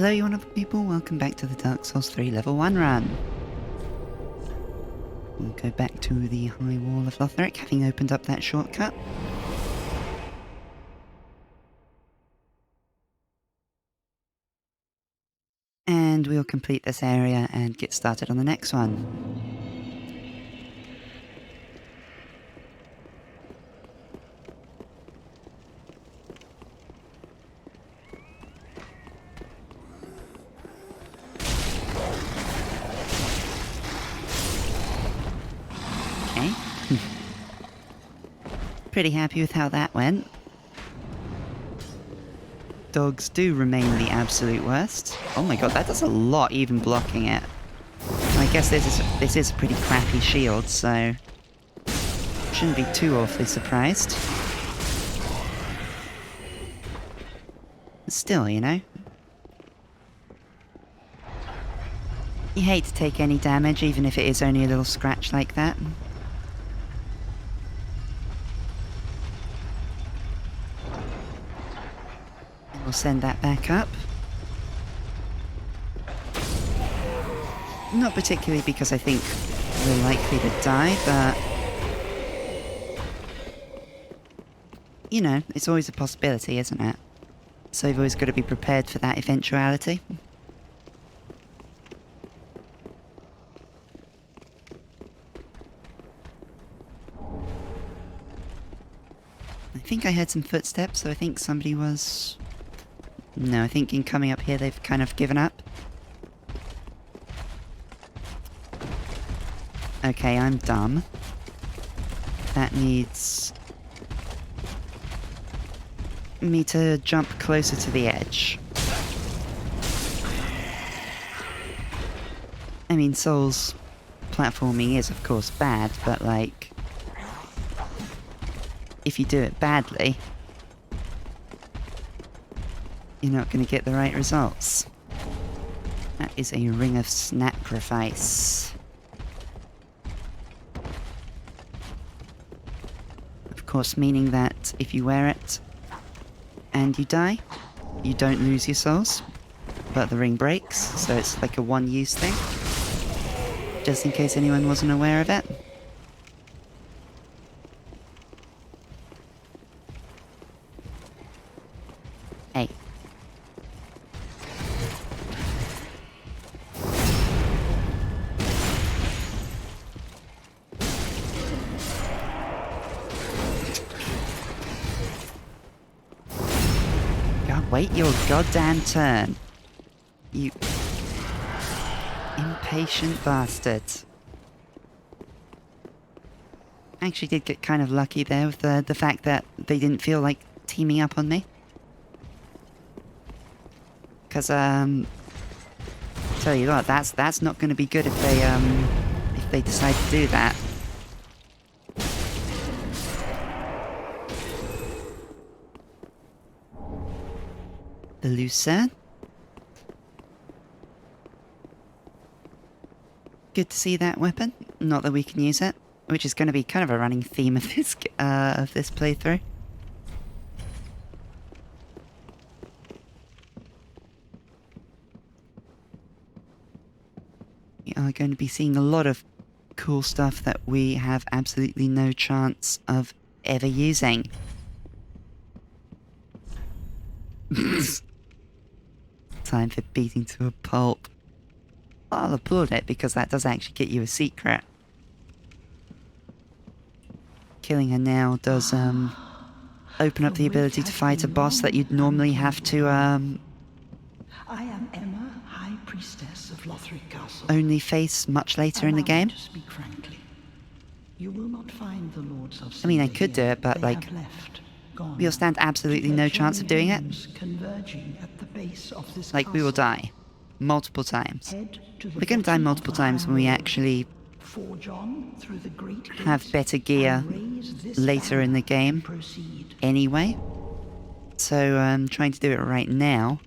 Hello you wonderful people, welcome back to the Dark Souls 3 level 1 run. We'll go back to the High Wall of Lothric, having opened up that shortcut. And we'll complete this area and get started on the next one. Okay. Pretty happy with how that went. Dogs do remain the absolute worst. Oh my god, that does a lot even blocking it. I guess this is a pretty crappy shield, so shouldn't be too awfully surprised. But still, you know. You hate to take any damage, even if it is only a little scratch like that. We'll send that back up. Not particularly because I think we're likely to die, but you know, it's always a possibility, isn't it? So you've always got to be prepared for that eventuality. I think I heard some footsteps, so I think somebody was... No, I think in coming up here they've kind of given up. Okay, I'm dumb. That needs me to jump closer to the edge. I mean, Souls platforming is of course bad, but like, if you do it badly, you're not going to get the right results. That is a ring of sacrifice. Of course, meaning that if you wear it and you die, you don't lose your souls, but the ring breaks, so it's like a one-use thing. Just in case anyone wasn't aware of it. Hey. Wait your goddamn turn. You impatient bastard. I actually did get kind of lucky there with the fact that they didn't feel like teaming up on me. Because, tell you what, that's not going to be good if they decide to do that. The Lucerne. Good to see that weapon. Not that we can use it, which is going to be kind of a running theme of this playthrough. We are going to be seeing a lot of cool stuff that we have absolutely no chance of ever using. Time for beating to a pulp. I'll applaud it because that does actually get you a secret. Killing her now does open up the ability to fight a boss that you'd normally have to I am Emma, High Priestess of Lothric Castle. only face much later in the game. To speak frankly, you will not find the Lords of I mean, I Cinder could do here. it, but They like, have left, gone, we'll stand absolutely no chance of doing it. converging at the base of this Like, we will castle. die multiple times. Head to the We're going to die bottom multiple of the times High when we Road. actually Forge on through the great have gate better gear and raise this later in the banner game and proceed. anyway. So trying to do it right now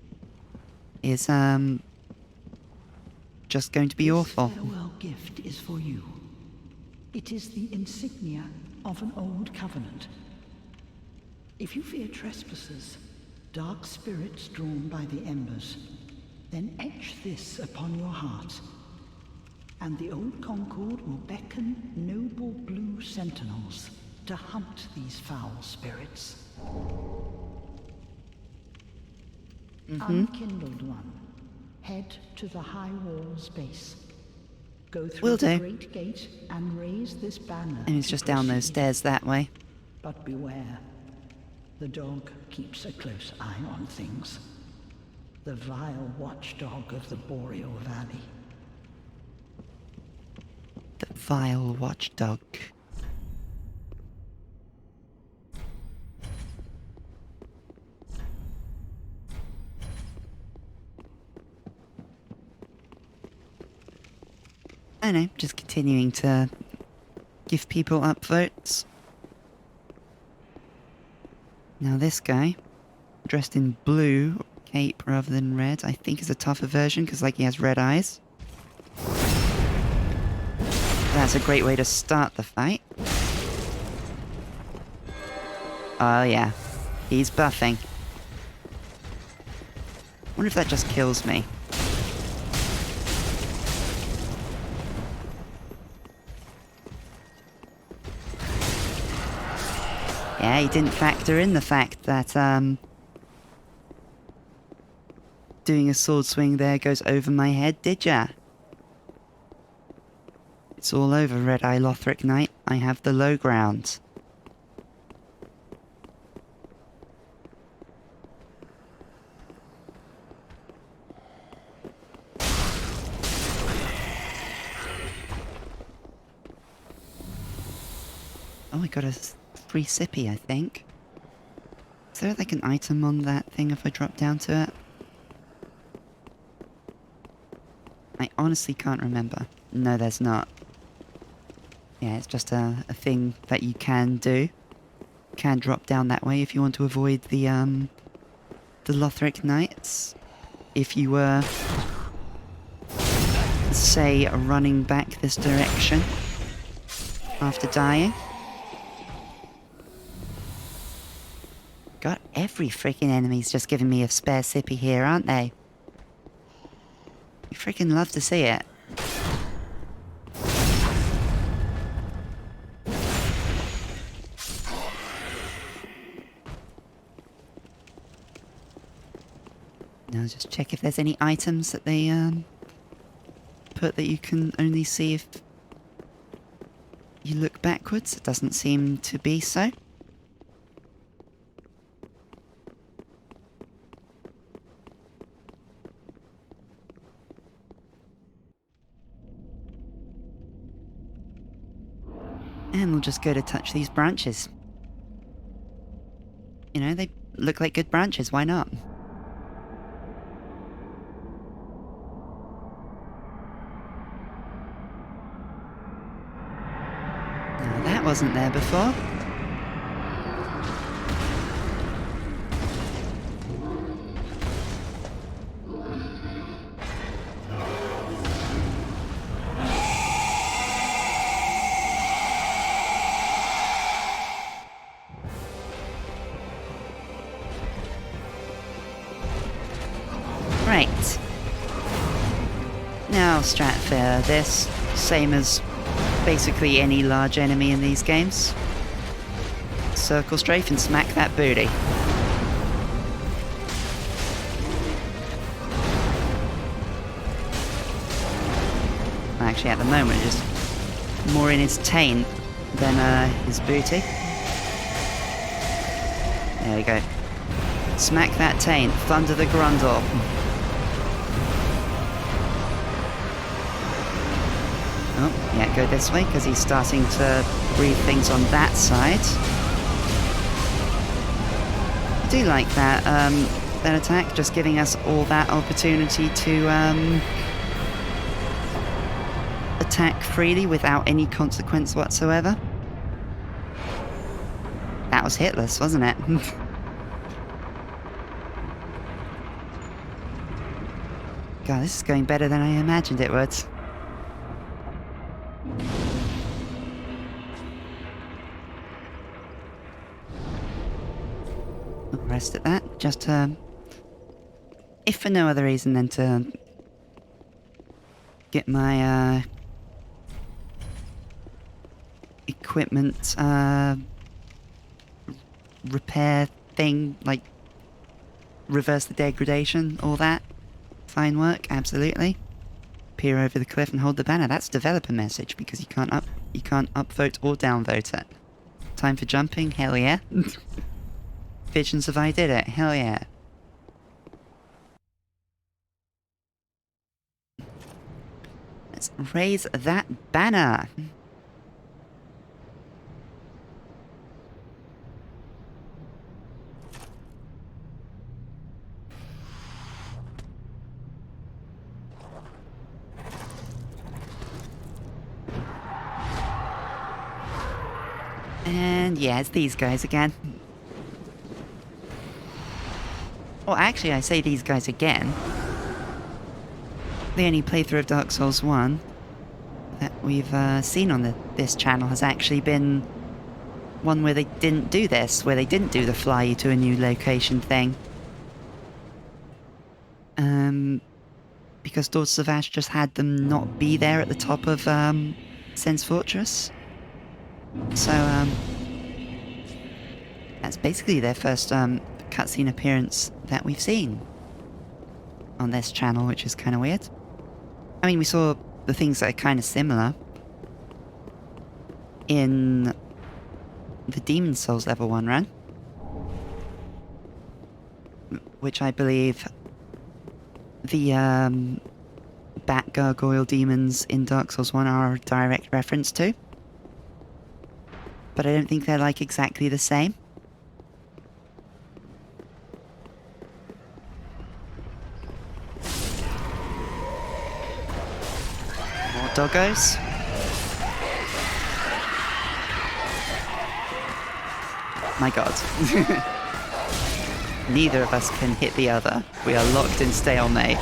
is just going to be awful. This farewell gift is for you. It is the insignia of an old covenant. If you fear trespassers, dark spirits drawn by the embers, Then etch this upon your heart, and the old Concord will beckon noble blue sentinels to hunt these foul spirits. Unkindled one, head to the High Wall's base. Go through Will the do. great gate and raise this banner. And it's to just down those proceed. stairs that way. But beware, the dog keeps a close eye on things. The vile watchdog of the Boreal Valley. The vile watchdog. I know, just continuing to give people upvotes. Now this guy, dressed in blue cape rather than red, I think is a tougher version because like he has red eyes. That's a great way to start the fight. Oh yeah, he's buffing. Wonder if that just kills me. Yeah, he didn't factor in the fact that doing a sword swing there goes over my head, did ya? It's all over, Red Eye Lothric Knight. I have the low ground. Oh, I got a free sippy, I think. Is there like an item on that thing if I drop down to it? I honestly can't remember. No, there's not. Yeah, it's just a thing that you can do. You can drop down that way if you want to avoid the Lothric Knights. If you were, say, running back this direction after dying. God, every freaking enemy's just giving me a spare sippy here, aren't they? You freaking love to see it. Now just check if there's any items that they put that you can only see if you look backwards. It doesn't seem to be so. And we'll just go to touch these branches. You know, they look like good branches, why not? Now that wasn't there before. Right. Now strat for this, same as basically any large enemy in these games. Circle strafe and smack that booty. Actually at the moment just more in his taint than his booty. There we go. Smack that taint, thunder the grundle. Oh, yeah, go this way, because he's starting to breathe things on that side. I do like that, that attack, just giving us all that opportunity to, attack freely without any consequence whatsoever. That was hitless, wasn't it? God, this is going better than I imagined it would. Rest at that, just If for no other reason than to get my equipment repair thing, like reverse the degradation, all that. Fine work, absolutely. Peer over the cliff and hold the banner. That's developer message because you can't upvote or downvote it. Time for jumping? Hell yeah. Visions of I did it? Hell yeah. Let's raise that banner. And yeah, it's these guys again. Well, actually, I say these guys again. The only playthrough of Dark Souls 1 that we've seen on this channel has actually been one where they didn't do this, where they didn't do the fly you to a new location thing. Because Daughters of Ash just had them not be there at the top of Sen's Fortress. So, that's basically their first cutscene appearance that we've seen on this channel, which is kind of weird. I mean, we saw the things that are kind of similar in the Demon Souls level 1 run, which I believe the Bat Gargoyle demons in Dark Souls 1 are a direct reference to. But I don't think they're like exactly the same. More doggos. My god. Neither of us can hit the other. We are locked in stalemate.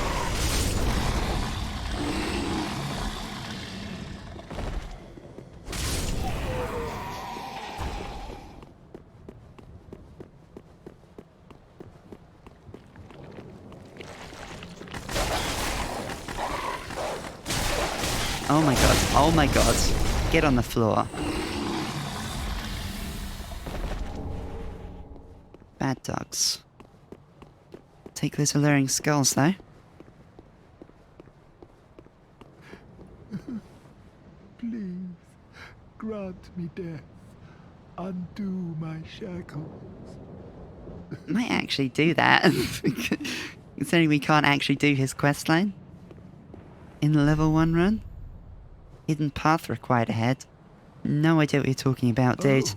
Oh my god, oh my god. Get on the floor. Bad dogs. Take those alluring skulls, though. Please, grant me death. Undo my shackles. Might actually do that. Considering we can't actually do his questline in the level 1 run. Hidden path required ahead. No idea what you're talking about, dude.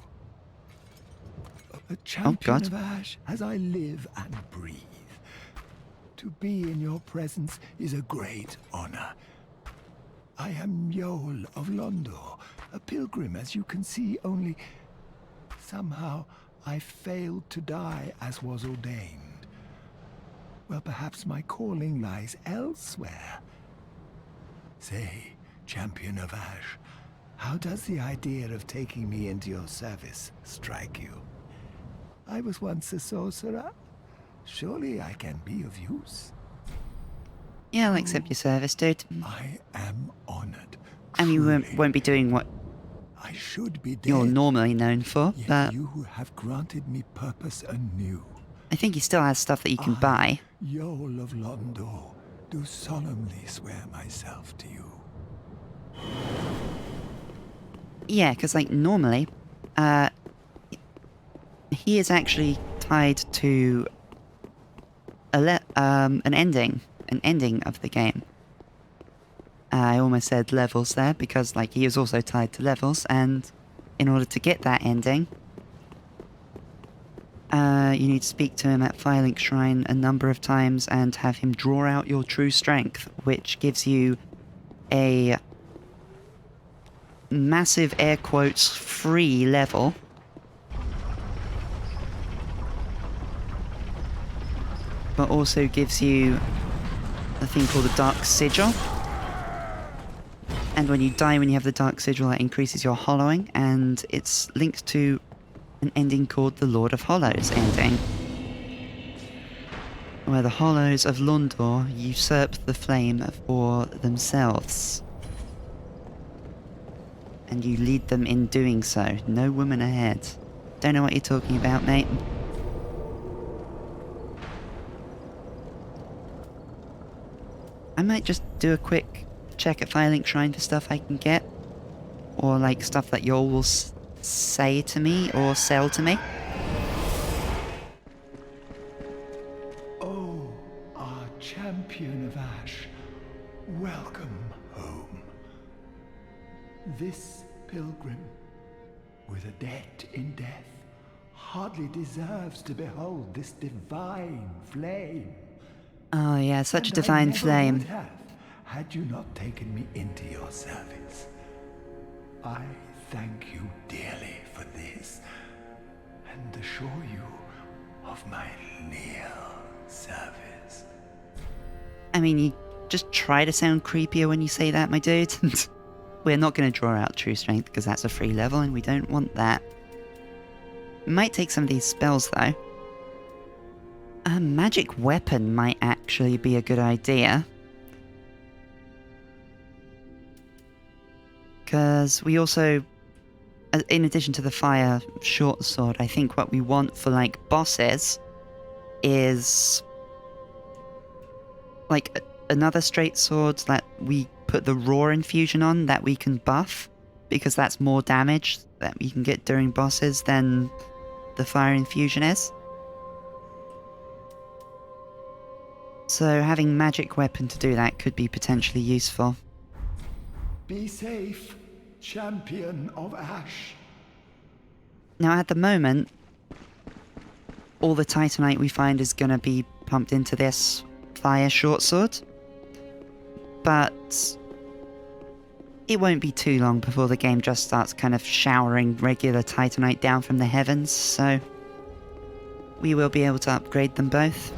A champion of Ash as I live and breathe. To be in your presence is a great honor. I am Yol of Londor, a pilgrim, as you can see, only somehow I failed to die as was ordained. Well, perhaps my calling lies elsewhere. Say, champion of Ash, how does the idea of taking me into your service strike you? I was once a sorcerer. Surely I can be of use. Yeah, I'll accept your service, dude. I am honored. I mean, we won't be doing what I should be dead, you're normally known for, yet but you have granted me purpose anew. I think he still has stuff that you can buy. Yol of Londor, do solemnly swear myself to you. Yeah, because like normally, he is actually tied to an ending of the game. I almost said levels there because like he is also tied to levels, and in order to get that ending, you need to speak to him at Firelink Shrine a number of times and have him draw out your true strength, which gives you a massive air quotes free level. But also gives you a thing called the Dark Sigil. And when you die when you have the Dark Sigil, that increases your hollowing, and it's linked to an ending called the Lord of Hollows ending. where the hollows of Londor usurp the flame for themselves. And you lead them in doing so. No woman ahead. Don't know what you're talking about, mate. I might just do a quick check at Firelink Shrine for stuff I can get. Or like stuff that y'all will say to me or sell to me. Oh, our champion of Ash, welcome home. This pilgrim, with a debt in death, hardly deserves to behold this divine flame. Oh yeah, such a And divine I never flame. would have, had you not taken me into your service. I thank you dearly for this, and assure you of my leal service. I mean, you just try to sound creepier when you say that, my dude. We're not going to draw out True Strength because that's a free level and we don't want that. We might take some of these spells though. A magic weapon might actually be a good idea. Because we also, in addition to the fire short sword, I think what we want for like bosses is like another straight sword that we put the raw infusion on that we can buff, because that's more damage that we can get during bosses than the fire infusion is. So having magic weapon to do that could be potentially useful. Be safe, champion of Ash. Now at the moment, all the Titanite we find is going to be pumped into this fire short sword. But it won't be too long before the game just starts kind of showering regular Titanite down from the heavens, so we will be able to upgrade them both.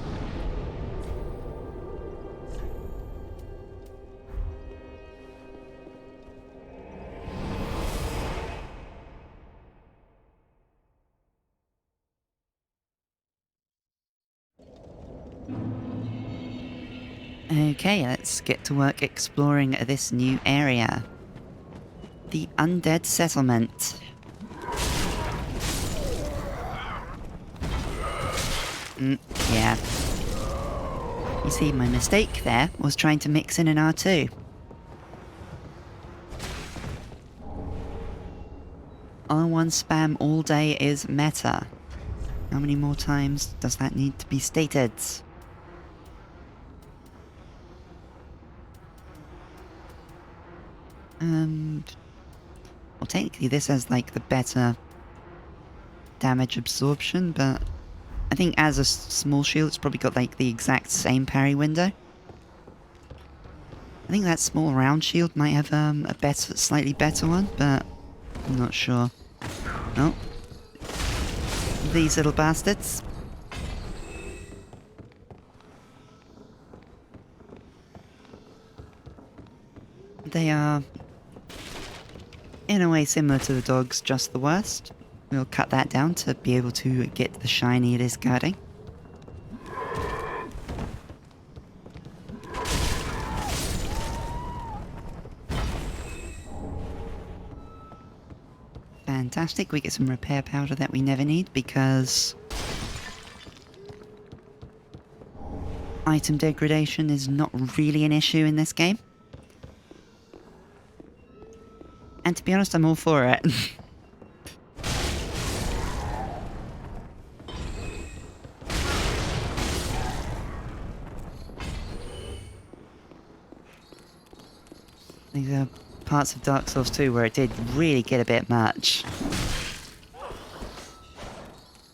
Okay, let's get to work exploring this new area. The Undead Settlement. Yeah. You see, my mistake there was trying to mix in an R2. R1 spam all day is meta. How many more times does that need to be stated? Well, technically this has like the better damage absorption, but I think as a small shield it's probably got like the exact same parry window. I think that small round shield might have a better, slightly better one, but I'm not sure. Oh. These little bastards. They are, in a way, similar to the dogs, just the worst. We'll cut that down to be able to get the shiny it is guarding. Fantastic, we get some repair powder that we never need because item degradation is not really an issue in this game. And to be honest, I'm all for it. These are parts of Dark Souls 2 where it did really get a bit much.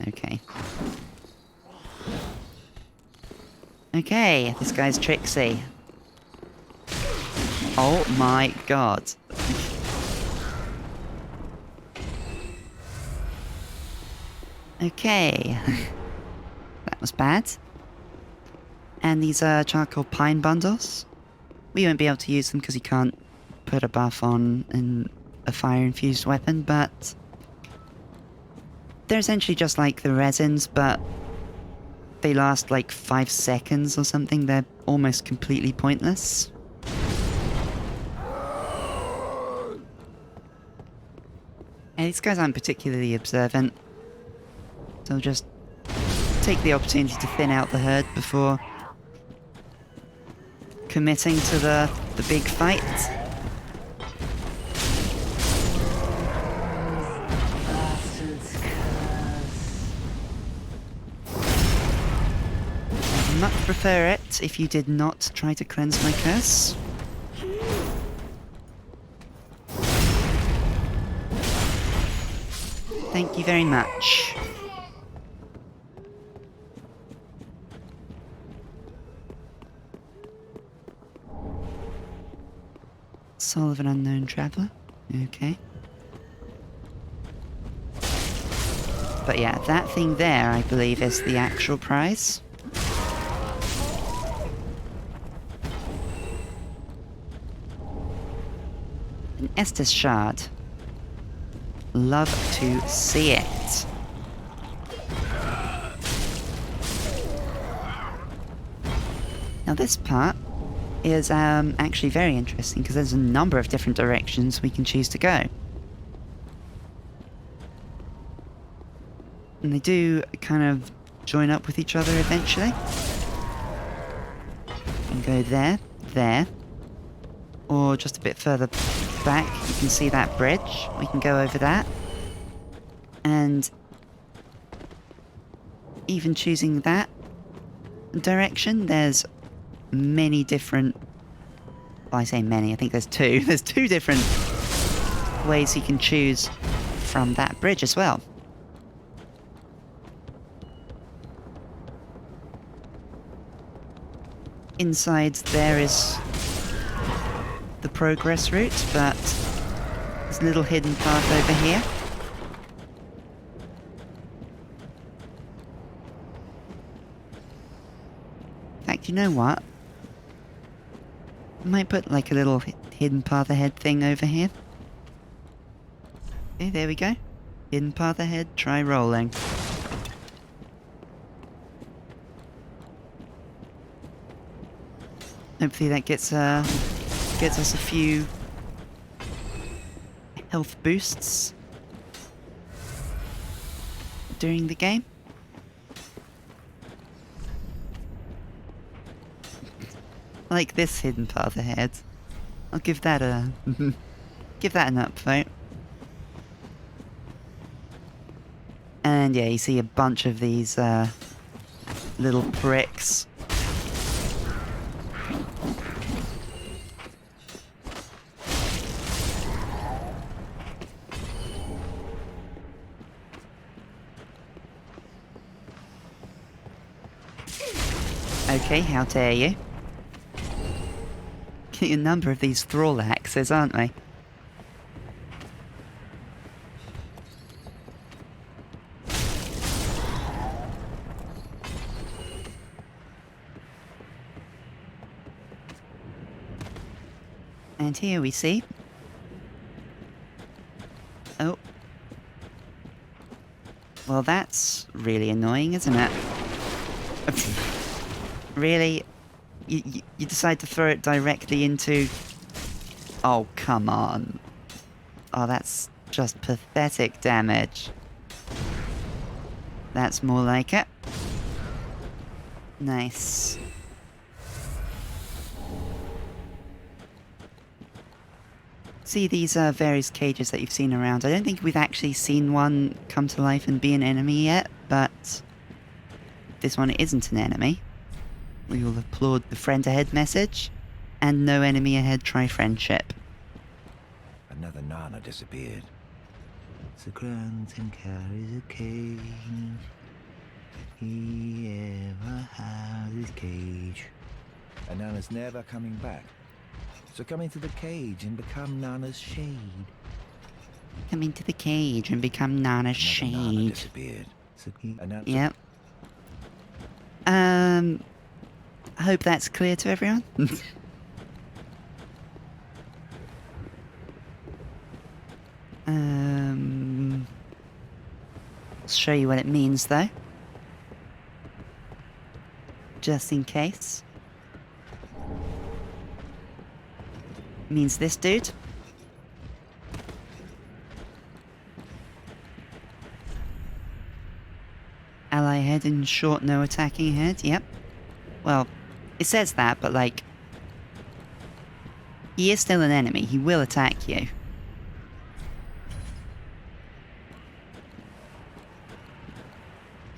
Okay. Okay, this guy's tricksy. Oh my god. Okay. That was bad. And these are charcoal pine bundles. We won't be able to use them because you can't put a buff on a fire-infused weapon, but they're essentially just like the resins, but they last like 5 seconds or something. They're almost completely pointless. And these guys aren't particularly observant. So I'll just take the opportunity to thin out the herd before committing to the big fight. I'd much prefer it if you did not try to cleanse my curse. Thank you very much. Soul of an unknown traveler. Okay. But yeah, that thing there, I believe, is the actual prize. An Estus shard. Love to see it. Now this part is actually very interesting because there's a number of different directions we can choose to go. And they do kind of join up with each other eventually. You can go there, there, or just a bit further back, you can see that bridge. We can go over that. And even choosing that direction, there's many different... Well, I say many, I think there's two. There's two different ways you can choose from that bridge as well. Inside there is the progress route, but there's a little hidden path over here. In fact, you know what? I might put like a little hidden path ahead thing over here. Okay, there we go. Hidden path ahead, try rolling. Hopefully that gets us a few health boosts during the game. I like this hidden path ahead. I'll give that a give that an upvote. And yeah, you see a bunch of these little pricks. Okay, how dare you? Getting a number of these thrall axes, aren't we? And here we see... Oh. Well, that's really annoying, isn't it? Really? You decide to throw it directly into... Oh, come on. Oh, that's just pathetic damage. That's more like it. Nice. See these various cages that you've seen around. I don't think we've actually seen one come to life and be an enemy yet, but this one isn't an enemy. We will applaud the friend ahead message, and no enemy ahead, try friendship. Another Nana disappeared. The Grunton carries a cage. He ever has his cage. And Nana's never coming back. So come into the cage and become Nana's shade. Come into the cage and become Nana's Another Nana shade. disappeared. Yep. I hope that's clear to everyone. I'll show you what it means though. just in case. Means this dude. Ally ahead in short, no attacking ahead. Yep. Well, it says that, but like, he is still an enemy. He will attack you.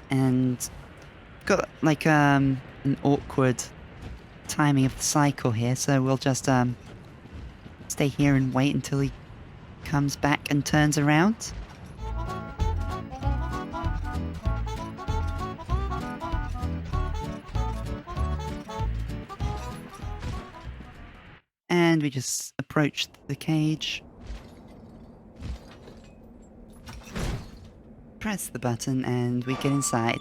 And got like an awkward timing of the cycle here, so we'll just stay here and wait until he comes back and turns around. And we just approach the cage. Press the button and we get inside.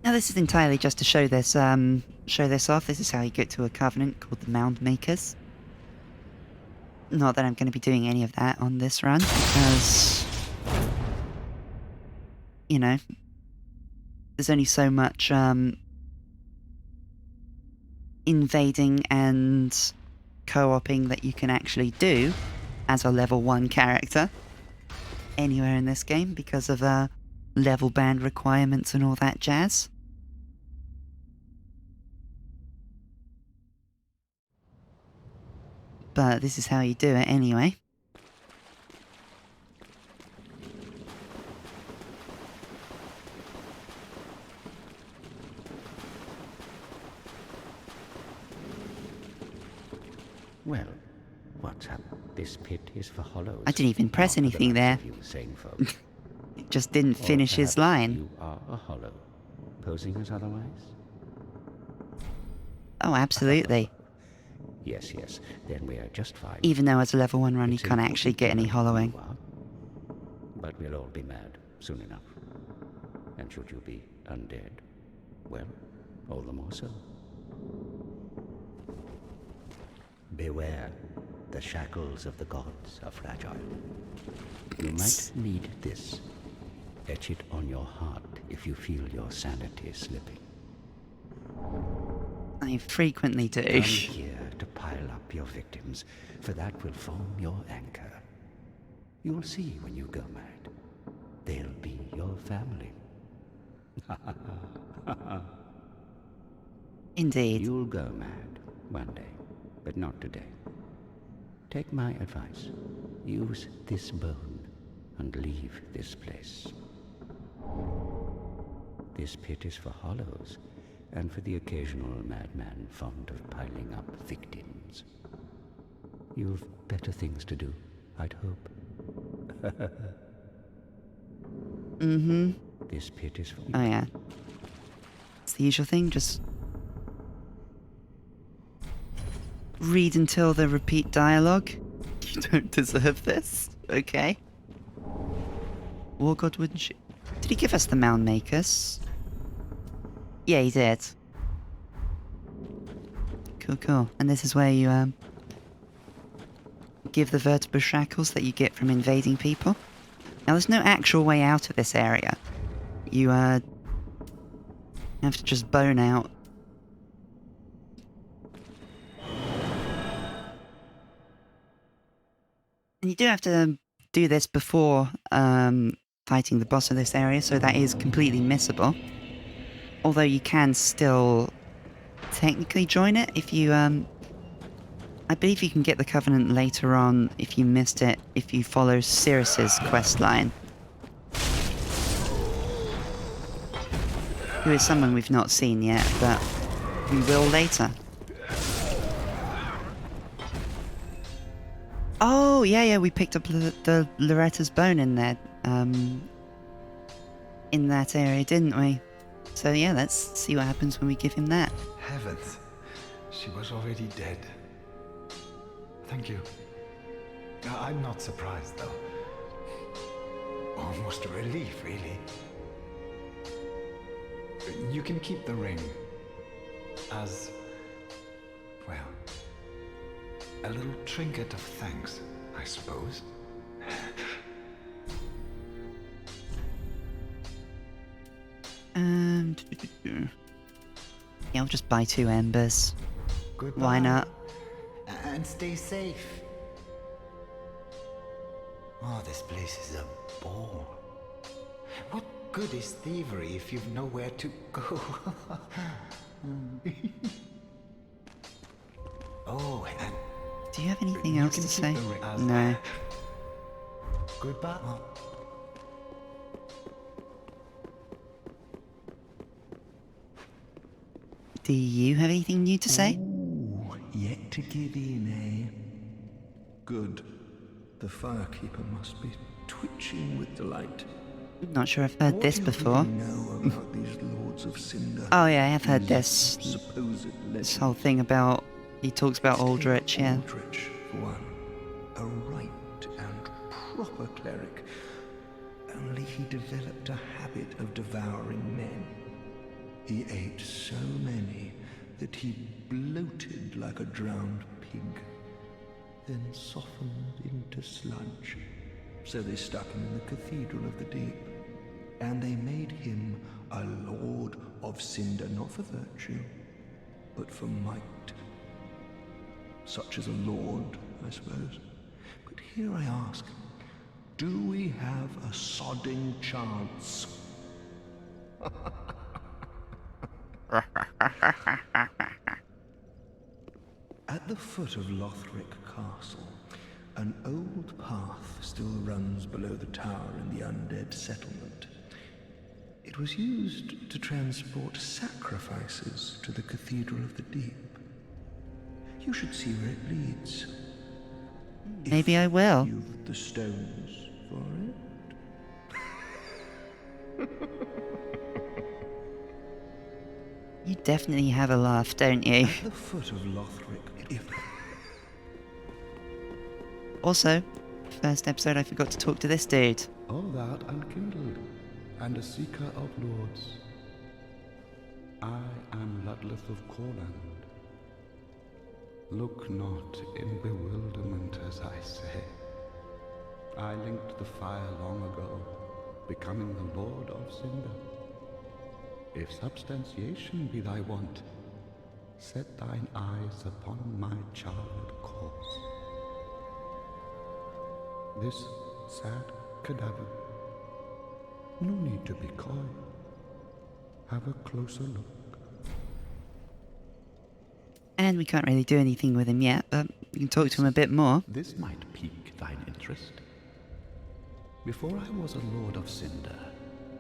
Now this is entirely just to show this off. This is how you get to a covenant called the Mound Makers. Not that I'm going to be doing any of that on this run, because, you know, there's only so much invading and co-oping that you can actually do as a level 1 character anywhere in this game because of level band requirements and all that jazz. But this is how you do it anyway. Well, what's up? This pit is for hollows. I didn't even press anything there. It just didn't finish his line. You are a hollow, posing as otherwise? Oh, absolutely. Yes, yes. Then we are just fine. Even though as a level 1 run you It's can't actually get any hollowing. you are, but we'll all be mad soon enough. And should you be undead, well, all the more so. Beware, the shackles of the gods are fragile. You might need this. Etch it on your heart if you feel your sanity slipping. I frequently do. Come here to pile up your victims, for that will form your anchor. You'll see when you go mad. They'll be your family. Indeed. You'll go mad one day, but not today. Take my advice. Use this bone and leave this place. This pit is for hollows, and for the occasional madman fond of piling up victims. You've better things to do, I'd hope. Mm-hmm. This pit is for you. Oh yeah. It's the usual thing, just read until the repeat dialogue. You don't deserve this. Okay. War God, wouldn't you? Did he give us the Mound Makers? Yeah, he did. Cool, cool. And this is where you give the vertebra shackles that you get from invading people. Now, there's no actual way out of this area. You have to just bone out. And you do have to do this before fighting the boss of this area, so that is completely missable. Although you can still technically join it if you, I believe you can get the Covenant later on if you missed it, if you follow Cirrus's quest line. Who is someone we've not seen yet, but we will later. Oh, yeah, we picked up the Loretta's bone in there, in that area, didn't we? So yeah, let's see what happens when we give him that. Heavens, she was already dead. Thank you. I'm not surprised, though. Almost a relief, really. You can keep the ring as, well, a little trinket of thanks. I suppose. Yeah, I'll just buy 2 embers. Goodbye. Why not? And stay safe. Oh, this place is a bore. What good is thievery if you've nowhere to go? Oh, and Do you have anything you else can to keep say? the ring. No. Goodbye. Do you have anything new to say? Ooh, yet to give in, eh? Good. The firekeeper must be twitching with delight. Not sure I've heard this before. What do you really know about these lords of Cinder? Oh yeah, I have heard These this. supposed This legends. whole thing about... He talks about Aldrich, yeah. Aldrich, for one. A right and proper cleric. Only he developed a habit of devouring men. He ate so many that he bloated like a drowned pig, then softened into sludge. So they stuck him in the Cathedral of the Deep, and they made him a Lord of Cinder, not for virtue, but for might. Such as a lord, I suppose. But here I ask, do we have a sodding chance? At the foot of Lothric Castle, an old path still runs below the tower in the Undead Settlement. It was used to transport sacrifices to the Cathedral of the Deep. You should see where it leads. Maybe I will. You've the stones for it. You definitely have a laugh, don't you? At the foot of Lothric, if... Also, first episode I forgot to talk to this dude. All that unkindled, and a seeker of lords. I am Ludleth of Corland. Look not in bewilderment as I say. I linked the fire long ago, becoming the Lord of Cinder. If substantiation be thy want, set thine eyes upon my charred corpse. This sad cadaver. No need to be coy. Have a closer look. And we can't really do anything with him yet, but we can talk to him a bit more. This might pique thine interest. Before I was a Lord of Cinder,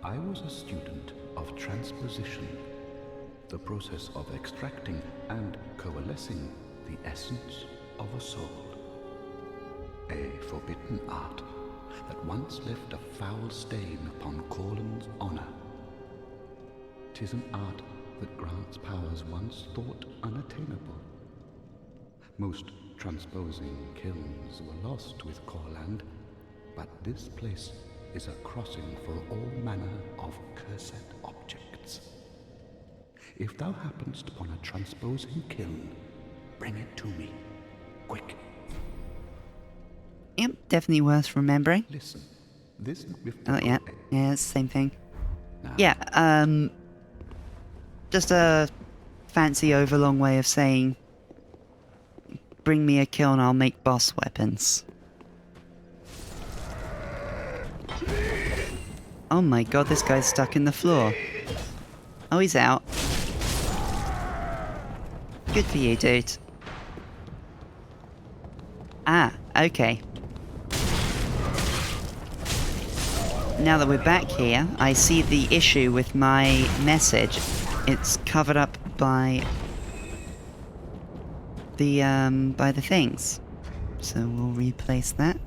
I was a student of transposition, the process of extracting and coalescing the essence of a soul. A forbidden art that once left a foul stain upon Corland's honor. 'Tis an art that grants powers once thought unattainable. Most transposing kilns were lost with Corland, but this place is a crossing for all manner of cursed objects. If thou happenest upon a transposing kiln, bring it to me, quick. Yep, definitely worth remembering. Listen, this Oh yeah, yeah, it's the same thing. Now, Yeah, just a fancy overlong way of saying, bring me a kiln, I'll make boss weapons. Oh my god, this guy's stuck in the floor. Oh, he's out. Good for you, dude. Ah, okay. Now that we're back here, I see the issue with my message. It's covered up by the things. So we'll replace that.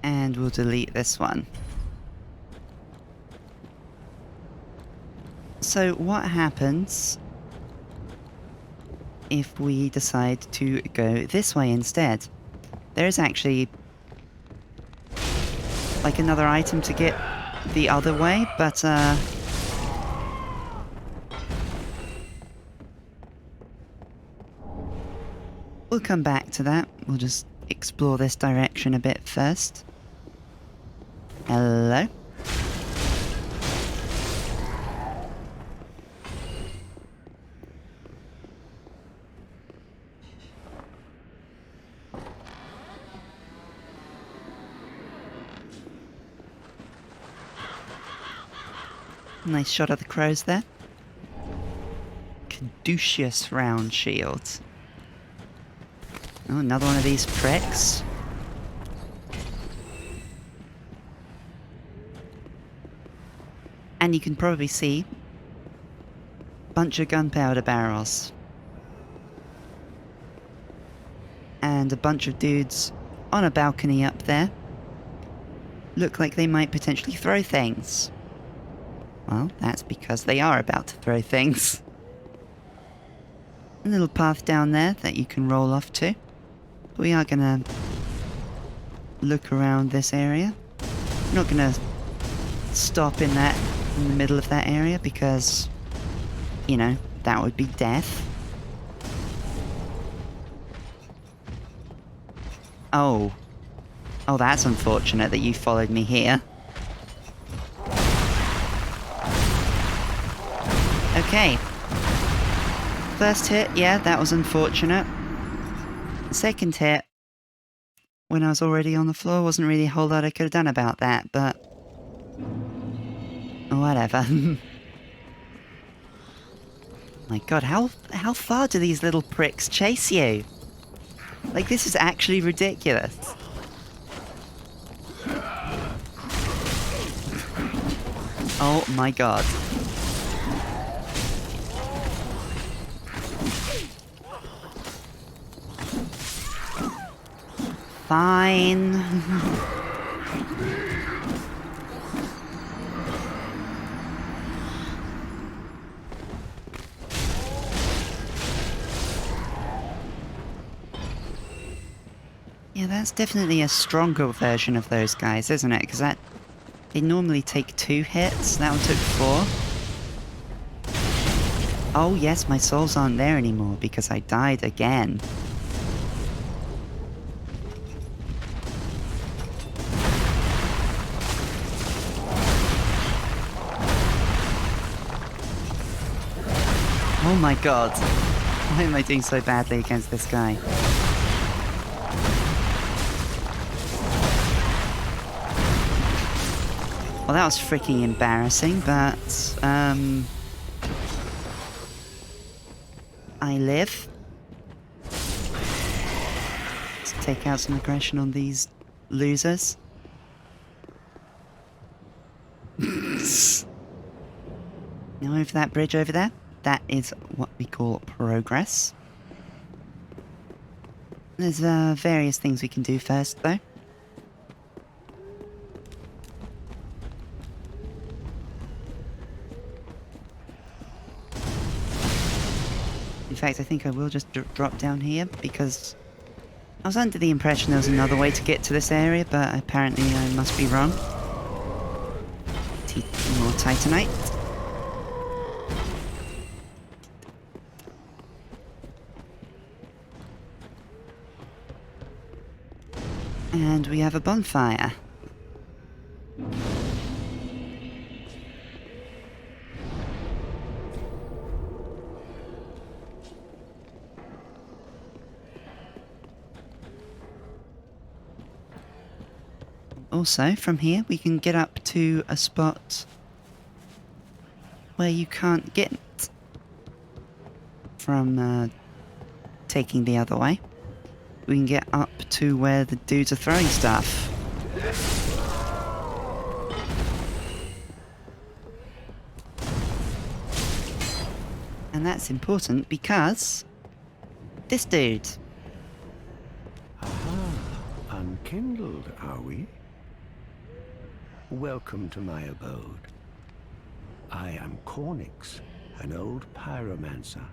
And we'll delete this one. So what happens if we decide to go this way instead? There is actually like another item to get the other way, but we'll come back to that. We'll just explore this direction a bit first. Hello? Nice shot of the crows there. Caduceus round shield. Oh, another one of these pricks. And you can probably see a bunch of gunpowder barrels. And a bunch of dudes on a balcony up there. Look like they might potentially throw things. Well, that's because they are about to throw things. A little path down there that you can roll off to. We are gonna look around this area. We're not gonna stop in the middle of that area because, you know, that would be death. Oh. Oh, that's unfortunate that you followed me here. Okay. First hit, yeah, that was unfortunate. Second hit, when I was already on the floor, wasn't really a whole lot I could have done about that, but whatever. My god, how far do these little pricks chase you? Like, this is actually ridiculous. Oh my god. Fine. Yeah, that's definitely a stronger version of those guys, isn't it? Because they normally take 2 hits. That one took 4. Oh yes, my souls aren't there anymore because I died again. Oh my god. Why am I doing so badly against this guy? Well, that was freaking embarrassing, but, I live. Let's take out some aggression on these losers. Now over that bridge over there. That is what we call progress. There's various things we can do first, though. In fact, I think I will just drop down here, because I was under the impression there was another way to get to this area, but apparently I must be wrong. More Titanite. And we have a bonfire. Also, from here, we can get up to a spot where you can't get from taking the other way. We can get up to where the dudes are throwing stuff. And that's important because this dude. Aha, unkindled, are we? Welcome to my abode. I am Cornix, an old pyromancer.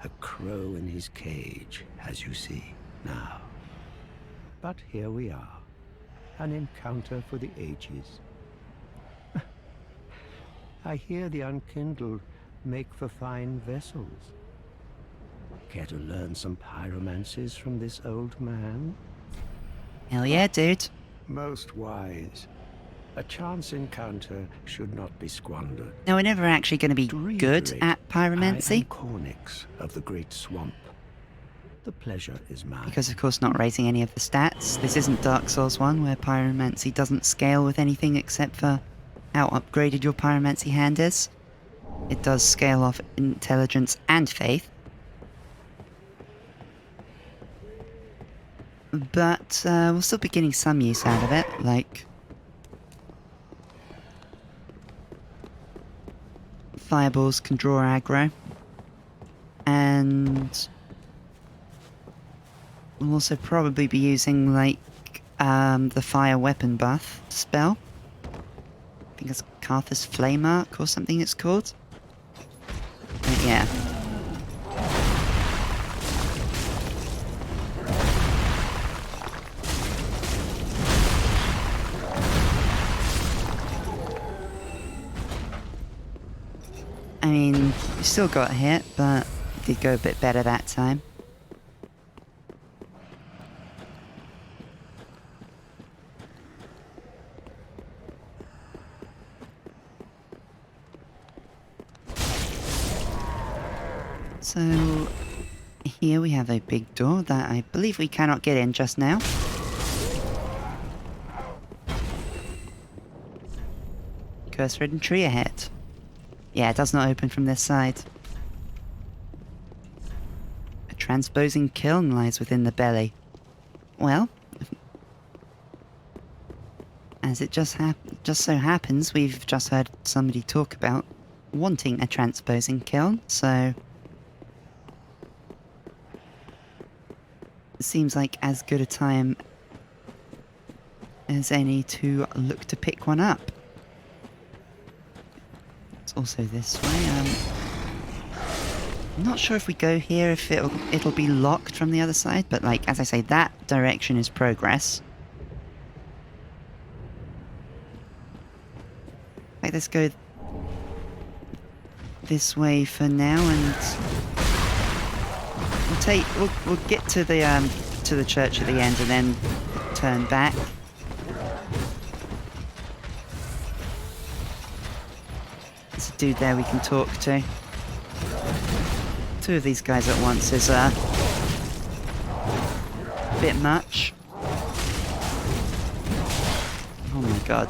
A crow in his cage, as you see now. But here we are, an encounter for the ages. I hear the unkindled make for fine vessels. Care to learn some pyromancies from this old man? Hell yeah, dude. Most wise. A chance encounter should not be squandered. Now, we're never actually going to be To good reiterate, at I am pyromancy, Cornix of the Great Swamp. The pleasure is mine. because of course not raising any of the stats. This isn't Dark Souls 1, where pyromancy doesn't scale with anything except for how upgraded your pyromancy hand is. It does scale off intelligence and faith. But we'll still be getting some use out of it, like fireballs can draw aggro, and we'll also probably be using like the fire weapon buff spell. I think it's Carthus Flame Arc or something it's called. But yeah. I mean, we still got a hit, but it did go a bit better that time. So, here we have a big door that I believe we cannot get in just now. Curse-ridden tree ahead. Yeah, it does not open from this side. A transposing kiln lies within the belly. Well, as it just so happens, we've just heard somebody talk about wanting a transposing kiln, so it seems like as good a time as any to look to pick one up. It's also this way. I'm not sure if we go here if it'll be locked from the other side, but like as I say, that direction is progress. Like, let's go this way for now, and we'll get to the church at the end and then turn back. There's a dude there we can talk to. Two of these guys at once is a bit much. Oh my god.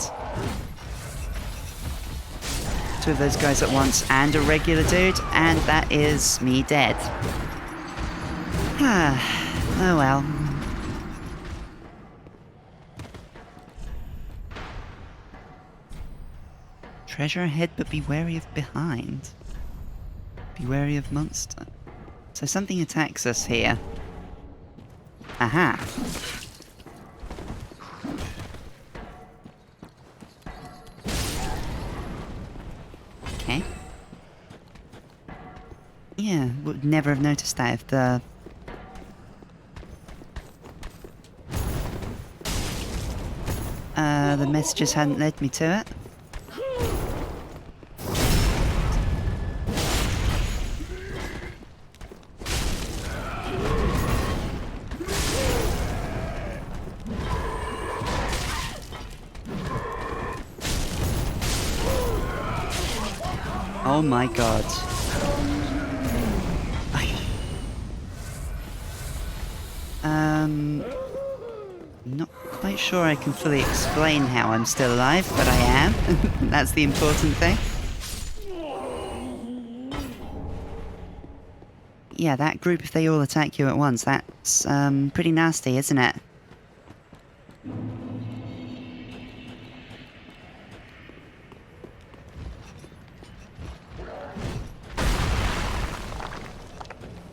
Two of those guys at once and a regular dude, and that is me dead. Oh well. Treasure ahead, but be wary of behind. Be wary of monster. So something attacks us here. Aha! Okay. Yeah, would never have noticed that if the messages hadn't led me to it. Oh my god. Not quite sure I can fully explain how I'm still alive, but I am. That's the important thing. Yeah, that group, if they all attack you at once, that's pretty nasty, isn't it?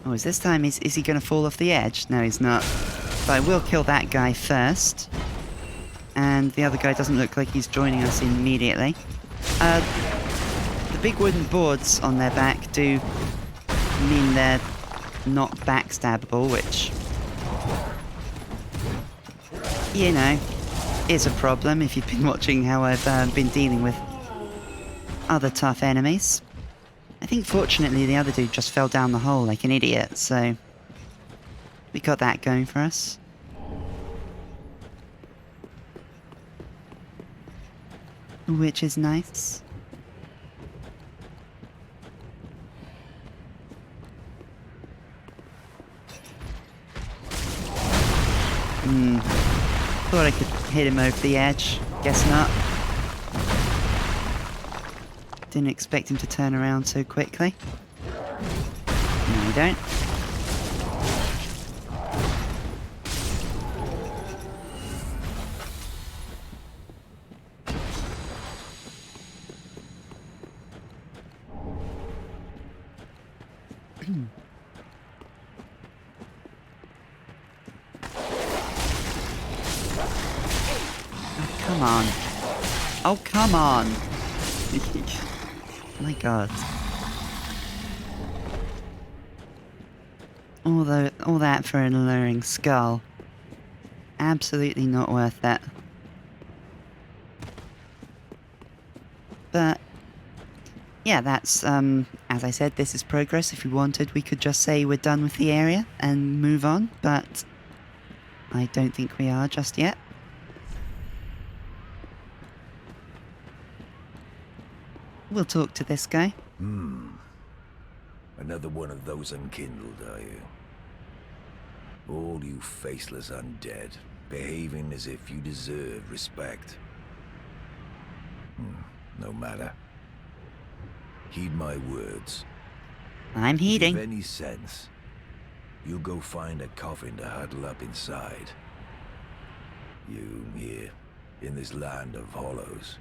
Oh, is this time, is he going to fall off the edge? No, he's not. But I will kill that guy first. And the other guy doesn't look like he's joining us immediately. The big wooden boards on their back do mean they're not backstabbable, which, you know, is a problem if you've been watching how I've been dealing with other tough enemies. I think fortunately the other dude just fell down the hole like an idiot, so we got that going for us. Which is nice. Thought I could hit him over the edge. Guess not. Didn't expect him to turn around so quickly. No, you don't. Come on. Oh, come on. My god. All that for an alluring skull. Absolutely not worth that. But yeah, that's as I said, this is progress. If we wanted, we could just say we're done with the area and move on, but I don't think we are just yet. We'll talk to this guy. Another one of those unkindled, are you? All you faceless undead, behaving as if you deserve respect. No matter. Heed my words. I'm heeding. If any sense, you go find a coffin to huddle up inside. You here, in this land of hollows.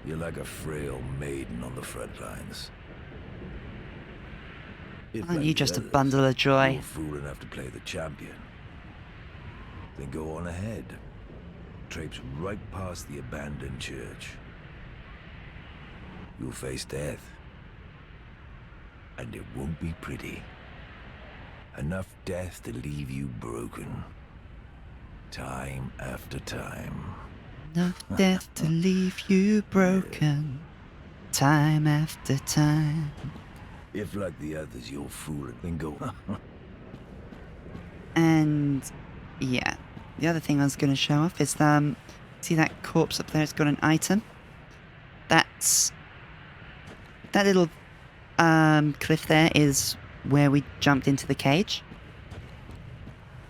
You're like a frail maiden on the front lines. Aren't you just a bundle of joy? You're fool enough to play the champion. Then go on ahead. Traipse right past the abandoned church. You'll face death. And it won't be pretty. Enough death to leave you broken. Time after time. Enough death to leave you broken. Time after time. If like the others you're fooling, then go. And yeah, the other thing I was going to show off is see that corpse up there? It's got an item. That's that little cliff there is where we jumped into the cage.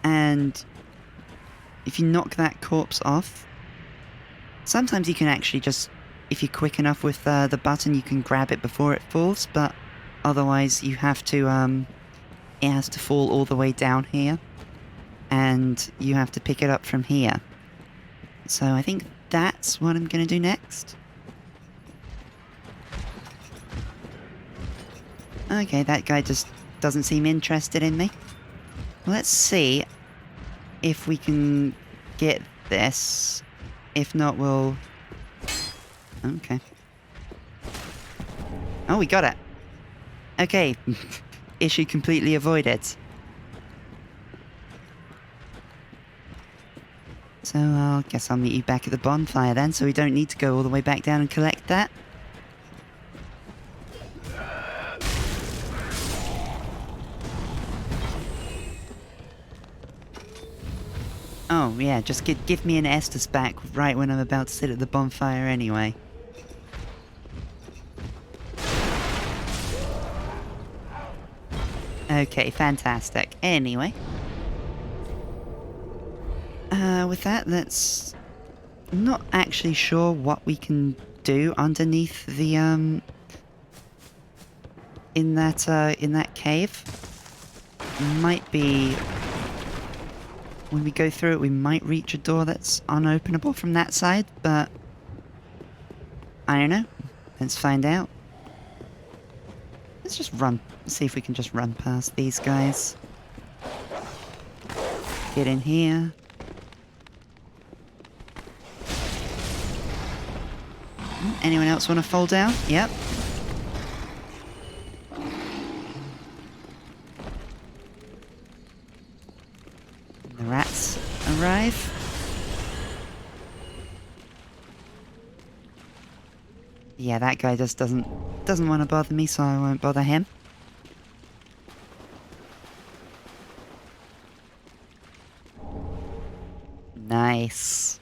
And if you knock that corpse off, sometimes you can actually just, if you're quick enough with the button, you can grab it before it falls, but otherwise you have to, it has to fall all the way down here, and you have to pick it up from here. So I think that's what I'm going to do next. Okay, that guy just doesn't seem interested in me. Let's see if we can get this. If not, we'll... Okay. Oh, we got it. Okay. Issue completely avoided. So I guess I'll meet you back at the bonfire then, so we don't need to go all the way back down and collect that. Oh, yeah, just give me an Estus back right when I'm about to sit at the bonfire anyway. Okay, fantastic. Anyway. With that, let's... I'm not actually sure what we can do underneath the, in that cave. Might be... When we go through it, we might reach a door that's unopenable from that side, but... I don't know. Let's find out. Let's just run. See if we can just run past these guys. Get in here. Anyone else want to fall down? Yep. The rats arrive. Yeah, that guy just doesn't want to bother me, so I won't bother him. Nice.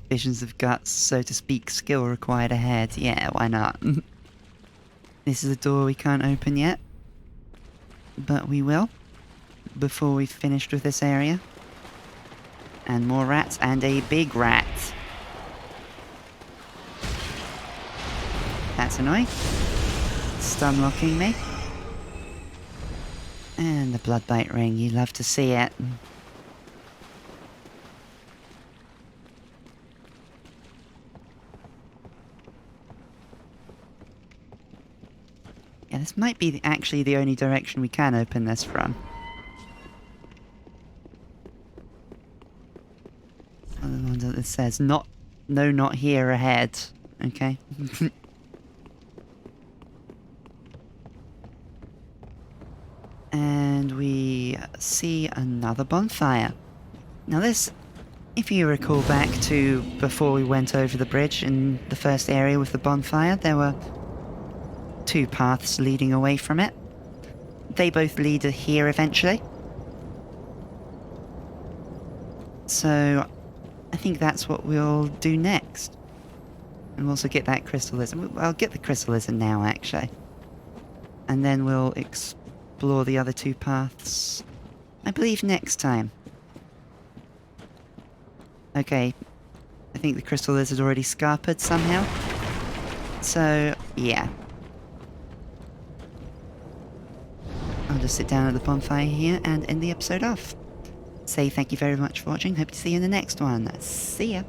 Visions of guts, so to speak, skill required ahead. Yeah, why not? This is a door we can't open yet. But we will. Before we've finished with this area. And more rats, and a big rat. That's annoying. Stun locking me. And the bloodbite ring, you love to see it. Yeah, this might be actually the only direction we can open this from. It says no, not here ahead. Okay. And we see another bonfire. Now this, if you recall back to before we went over the bridge in the first area with the bonfire, there were 2 paths leading away from it. They both lead to here eventually. So I think that's what we'll do next. And we'll also get that crystalism. I'll get the crystalism now, actually. And then we'll explore the other 2 paths, I believe, next time. Okay. I think the crystal lizard already scarpered somehow. So, yeah. I'll just sit down at the bonfire here and end the episode off. Say thank you very much for watching. Hope to see you in the next one. See ya.